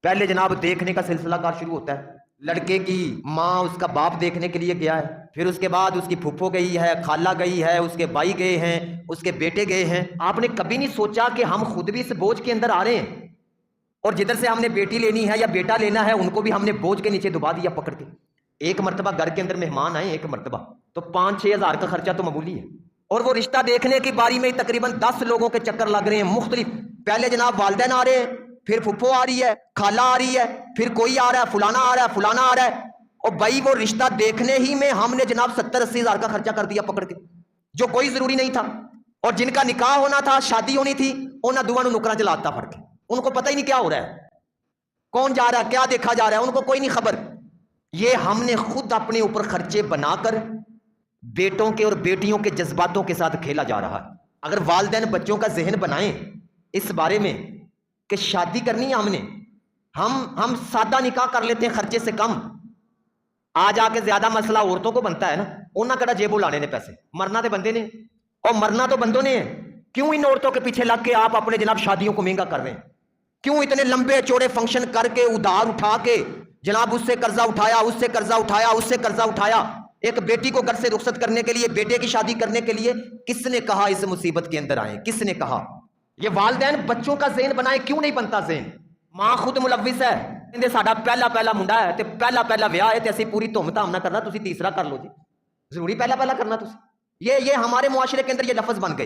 پہلے جناب دیکھنے کا سلسلہ کار شروع ہوتا ہے، لڑکے کی ماں اس کا باپ دیکھنے کے لیے گیا ہے، پھر اس کے بعد اس کی پھپھو گئی ہے، خالہ گئی ہے، اس کے بھائی گئے ہیں، اس کے بیٹے گئے ہیں۔ آپ نے کبھی نہیں سوچا کہ ہم خود بھی اس بوجھ کے اندر آ رہے ہیں، اور جدھر سے ہم نے بیٹی لینی ہے یا بیٹا لینا ہے ان کو بھی ہم نے بوجھ کے نیچے دبا دیا پکڑ کے۔ ایک مرتبہ گھر کے اندر مہمان آئے، ایک مرتبہ تو 5-6 ہزار کا خرچہ تو معمولی ہے، اور وہ رشتہ دیکھنے کی باری میں تقریباً 10 لوگوں کے چکر لگ رہے ہیں مختلف۔ پہلے جناب والدین آ رہے ہیں، پھر پھپھو آ رہی ہے، خالہ آ رہی ہے، پھر کوئی آ رہا ہے، فلانا آ رہا ہے، فلانا آ رہا ہے، اور بھائی وہ رشتہ دیکھنے ہی میں ہم نے جناب 70-80 ہزار کا خرچہ کر دیا پکڑ کے، جو کوئی ضروری نہیں تھا۔ اور جن کا نکاح ہونا تھا، شادی ہونی تھی، انہاں دوانوں نکرا چلاتا پڑ کے، ان کو پتہ ہی نہیں کیا ہو رہا ہے، کون جا رہا ہے، کیا دیکھا جا رہا ہے، ان کو کوئی نہیں خبر۔ یہ ہم نے خود اپنے اوپر خرچے بنا کر بیٹوں کے اور بیٹیوں کے جذباتوں کے ساتھ کھیلا جا رہا ہے۔ اگر والدین بچوں کا ذہن بنائیں اس بارے میں کہ شادی کرنی ہے ہم سادہ نکاح کر لیتے ہیں خرچے سے کم، آج آ کے زیادہ مسئلہ عورتوں کو بنتا ہے نا، انہاں کڑا جیبوں لانے نے پیسے، مرنا تے بندے نے، اور مرنا تو بندوں نے ہے۔ کیوں ان عورتوں کے پیچھے لگ کے آپ اپنے جناب شادیوں کو مہنگا کر رہے ہیں؟ کیوں اتنے لمبے چوڑے فنکشن کر کے ادھار اٹھا کے جناب اس سے قرضہ اٹھایا، اس سے قرضہ اٹھایا، اس سے قرضہ اٹھایا؟ ایک بیٹی کو گھر سے رخصت کرنے کے لیے، بیٹے کی شادی کرنے کے لیے کس نے کہا اس مصیبت کے اندر آئیں؟ کس نے کہا؟ یہ والدین بچوں کا ذہن بنائے، کیوں نہیں بنتا ذہن؟ ماں خود ملوث ہے، کہندے ساڈا پہلا منڈا ہے تے پہلا ویاہ ہے تے اسی پوری دھوم دھام نہ کرنا، تسی تیسرا کر لو جی، ضروری پہلا کرنا تسی؟ یہ ہمارے معاشرے کے اندر یہ لفظ بن گئے۔